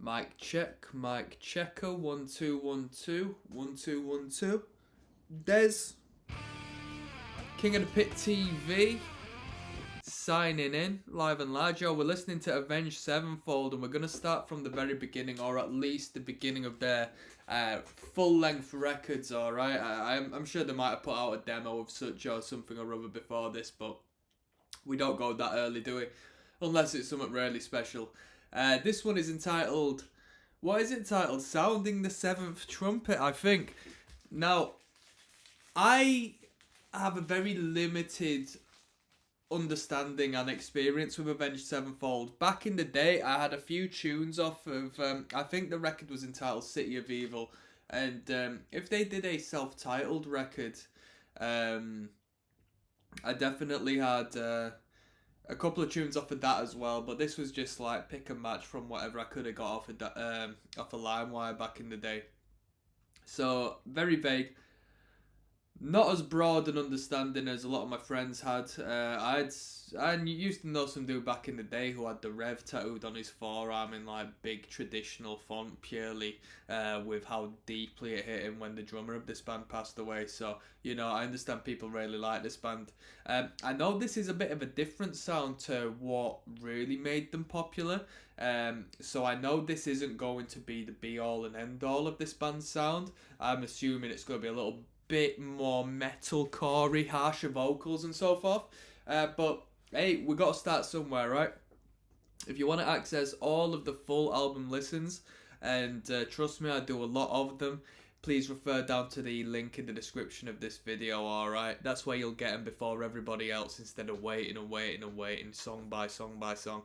Mic checker, 1 2 1 2 1 2 1 2. Des, King of the Pit TV, signing in live and large. Yo, we're listening to Avenged Sevenfold, and we're gonna start from the very beginning, or at least the beginning of their full-length records. All right, I'm sure they might have put out a demo of such or something or other before this, but we don't go that early, do we? Unless it's something really special. This one is entitled, what is it entitled? Sounding the Seventh Trumpet, I think. Now, I have a very limited understanding and experience with Avenged Sevenfold. Back in the day, I had a few tunes off of, I think the record was entitled City of Evil. And if they did a self-titled record, I definitely had a couple of tunes off of that as well, but this was just like pick and match from whatever I could have got off of LimeWire back in the day. So very vague, not as broad an understanding as a lot of my friends had. I used to know some dude back in the day who had the Rev tattooed on his forearm in like big traditional font, purely with how deeply it hit him when the drummer of this band passed away. So, you know, I understand people really like this band. I know this is a bit of a different sound to what really made them popular. So I know this isn't going to be the be all and end all of this band's sound. I'm assuming it's going to be a little bit more metalcore-y, harsher vocals and so forth. But hey, we got to start somewhere, right? If you want to access all of the full album listens, and trust me, I do a lot of them, please refer down to the link in the description of this video, alright? That's where you'll get them before everybody else, instead of waiting, song by song by song.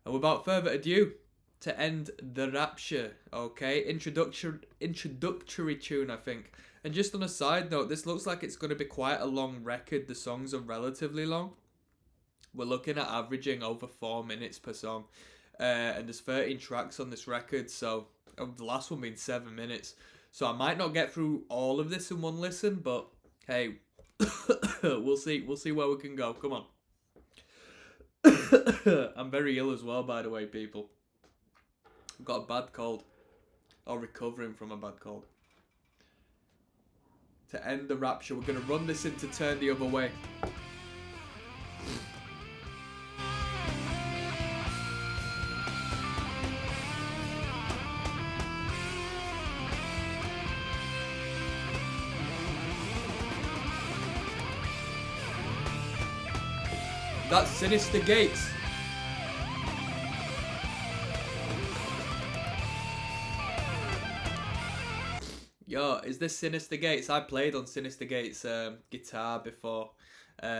And without further ado, to end the rapture, okay? Introductory tune, I think. And just on a side note, this looks like it's going to be quite a long record. The songs are relatively long. We're looking at averaging over 4 minutes per song. And there's 13 tracks on this record, so the last one being 7 minutes. So I might not get through all of this in one listen, but hey, we'll see where we can go. Come on. I'm very ill as well, by the way, people. I've got a bad cold. Or recovering from a bad cold. To end the rapture, we're going to run this into Turn the Other Way. That's Sinister Gates. Yo, is this Sinister Gates? I played on Sinister Gates' guitar before,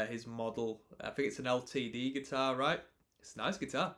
his model. I think it's an LTD guitar, right? It's a nice guitar.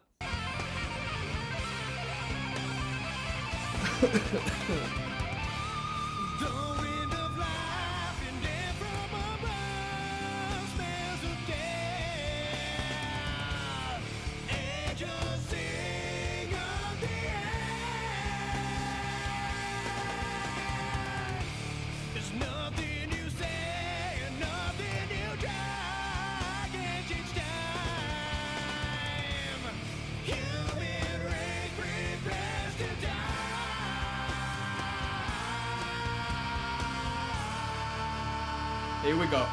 Here we go.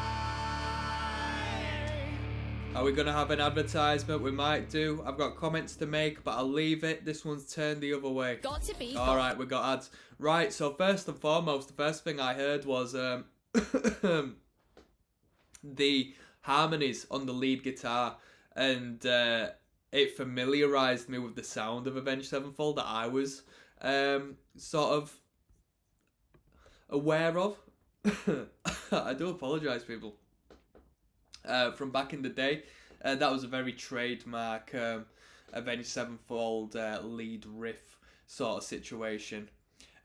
Are we going to have an advertisement? We might do. I've got comments to make, but I'll leave it. This one's Turned the Other Way. Got to be. Alright, we got ads. Right, so first and foremost, the first thing I heard was the harmonies on the lead guitar. And it familiarised me with the sound of Avenged Sevenfold that I was sort of aware of. I do apologise, people. From back in the day, that was a very trademark Avenged Sevenfold lead riff sort of situation.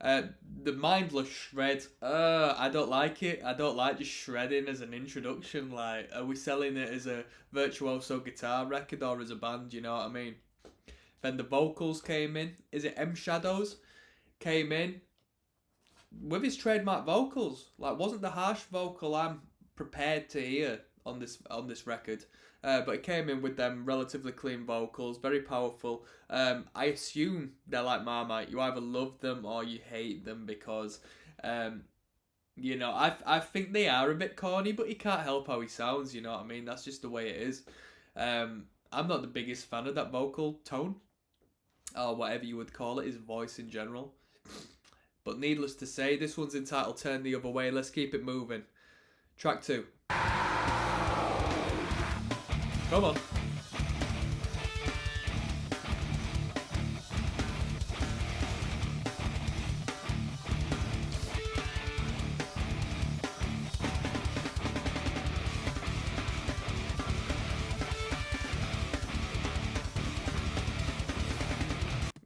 The mindless shred, I don't like it. I don't like just shredding as an introduction. Like, are we selling it as a virtuoso guitar record or as a band? You know what I mean? Then the vocals came in. Is it M Shadows? Came in with his trademark vocals. Like, wasn't the harsh vocal I'm prepared to hear on this record. But it came in with them relatively clean vocals, very powerful. I assume they're like Marmite. You either love them or you hate them because, you know, I think they are a bit corny, but he can't help how he sounds. You know what I mean? That's just the way it is. I'm not the biggest fan of that vocal tone, or whatever you would call it, his voice in general. But needless to say, this one's entitled Turn the Other Way. Let's keep it moving. Track 2. Come on.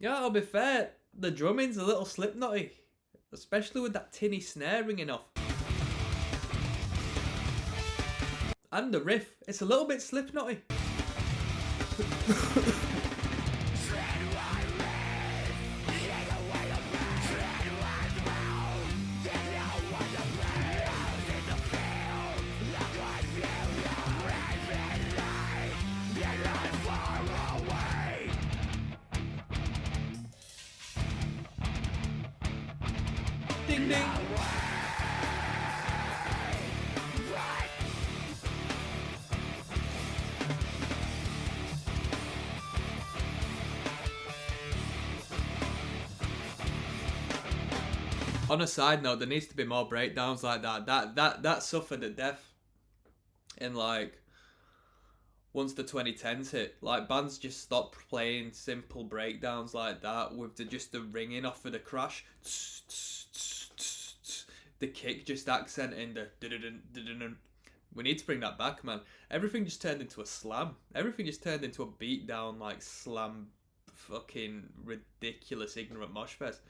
Yeah, I'll be fair, the drumming's a little slipknotty, especially with that tinny snare ringing off. And the riff, it's a little bit slipknotty. Ding ding. On a side note, there needs to be more breakdowns like that. That suffered a death in like once the 2010s hit. Like bands just stopped playing simple breakdowns like that with the ringing off of the crash. The kick just accenting the dun. We need to bring that back, man. Everything just turned into a slam. Everything just turned into a beatdown like slam, fucking ridiculous ignorant mosh fest.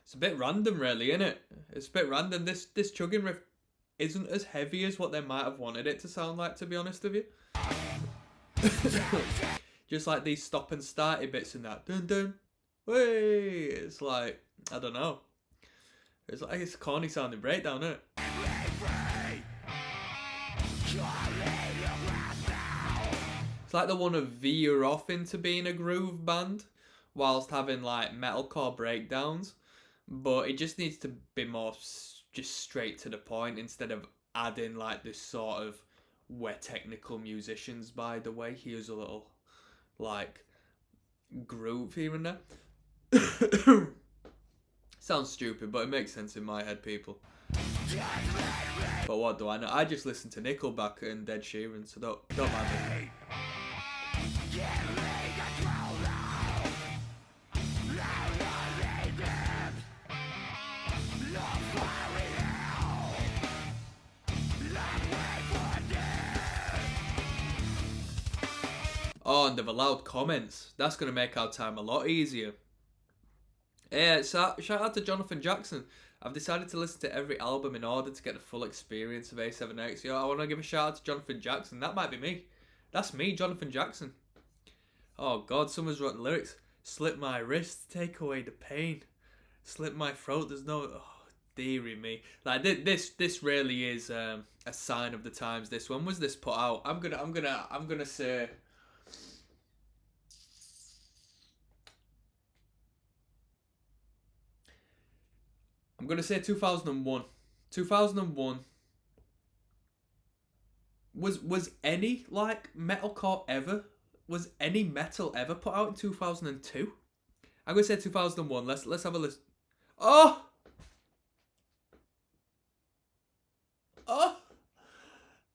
It's a bit random, really, isn't it? It's a bit random. This chugging riff isn't as heavy as what they might have wanted it to sound like, to be honest with you. Just like these stop and starty bits in that dun dun, way. It's like, I don't know. It's like it's a corny sounding breakdown, isn't it? It's like they want to veer off into being a groove band whilst having like metalcore breakdowns, but it just needs to be more just straight to the point instead of adding like this sort of we're technical musicians, by the way. Here's a little like groove here and there. Sounds stupid, but it makes sense in my head, people. But what do I know? I just listen to Nickelback and Dead Sheeran, so don't mind me. Oh, and they've allowed comments. That's going to make our time a lot easier. Yeah, shout out to Jonathan Jackson. I've decided to listen to every album in order to get the full experience of A7X. Yo, I want to give a shout out to Jonathan Jackson. That might be me. That's me, Jonathan Jackson. Oh God, someone's wrote the lyrics. Slit my wrist, take away the pain. Slit my throat, there's no... Oh, dearie me. Like, this really is a sign of the times, this. When was this put out? I'm gonna say... I'm going to say 2001. 2001. Was any, like, metalcore ever? Was any metal ever put out in 2002? I'm going to say 2001. Let's have a listen. Oh! Oh,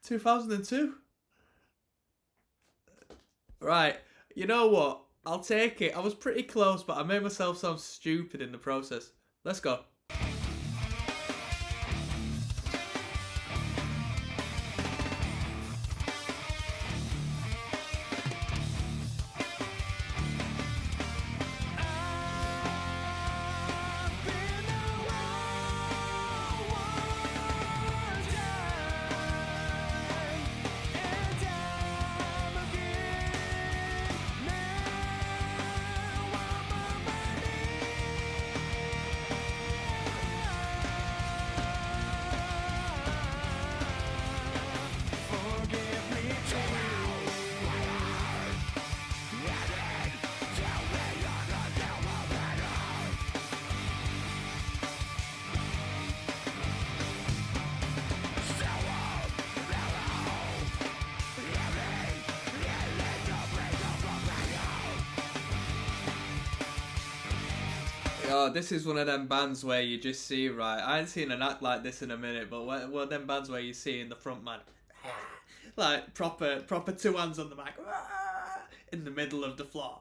2002. Right. You know what? I'll take it. I was pretty close, but I made myself sound stupid in the process. Let's go. Oh, this is one of them bands where you just see, right, I ain't seen an act like this in a minute, but one of them bands where you see in the front man, like proper two hands on the mic, in the middle of the floor.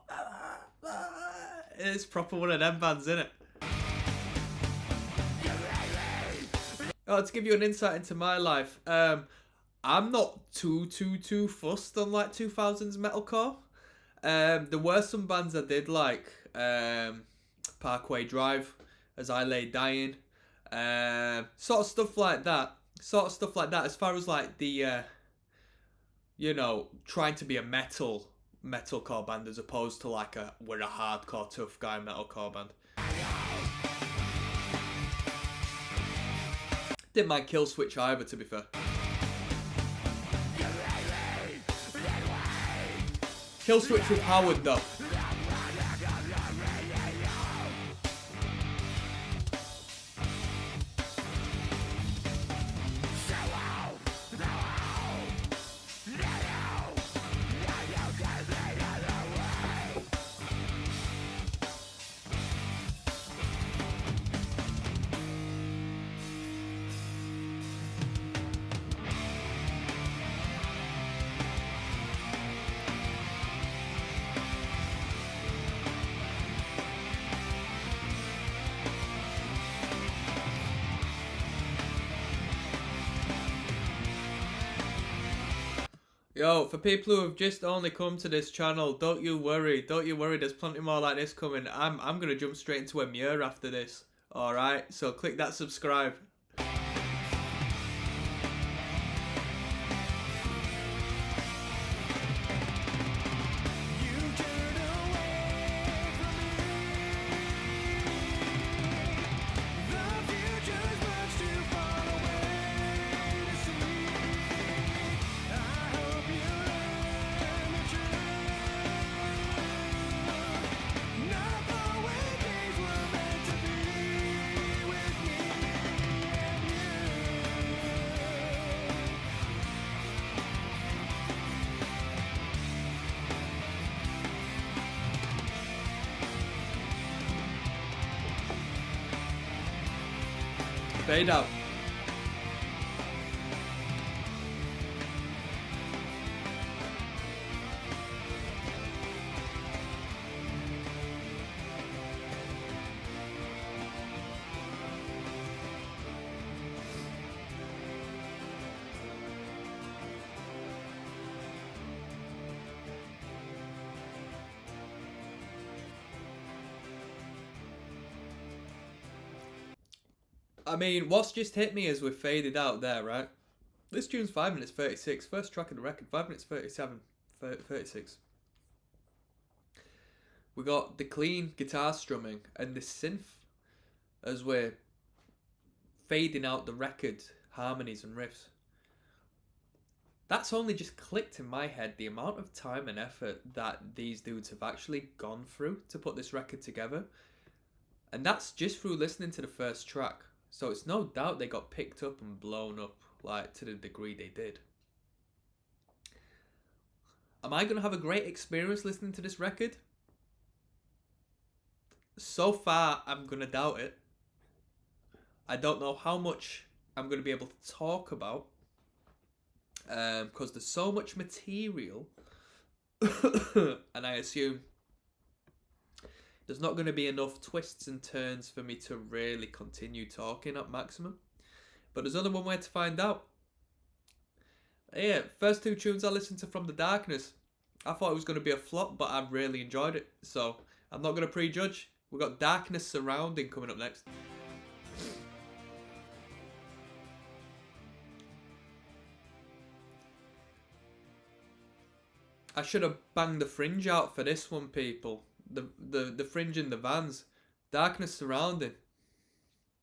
It's proper one of them bands, isn't it? Oh, to give you an insight into my life, I'm not too fussed on like 2000s metalcore. There were some bands I did like, Parkway Drive, As I Lay Dying, sort of stuff like that. As far as like the, trying to be a metalcore band as opposed to like we're a hardcore tough guy metalcore band. Didn't mind Killswitch either, to be fair. Killswitch with Howard though. Yo, for people who have just only come to this channel, don't you worry, there's plenty more like this coming. I'm gonna jump straight into a mirror after this. Alright, so click that subscribe. Fade out. I mean, what's just hit me is we've faded out there, right? This tune's 5 minutes 36. First track of the record, 5 minutes 37, 36. We got the clean guitar strumming and the synth as we're fading out the record harmonies and riffs. That's only just clicked in my head, the amount of time and effort that these dudes have actually gone through to put this record together. And that's just through listening to the first track. So it's no doubt they got picked up and blown up, like, to the degree they did. Am I going to have a great experience listening to this record? So far, I'm going to doubt it. I don't know how much I'm going to be able to talk about, because there's so much material, and I assume there's not going to be enough twists and turns for me to really continue talking at maximum. But there's only one way to find out. Yeah, first two tunes I listened to from The Darkness, I thought it was going to be a flop, but I really enjoyed it. So I'm not going to prejudge. We've got Darkness Surrounding coming up next. I should have banged the fringe out for this one, people. The fringe in the Vans. Darkness Surrounding.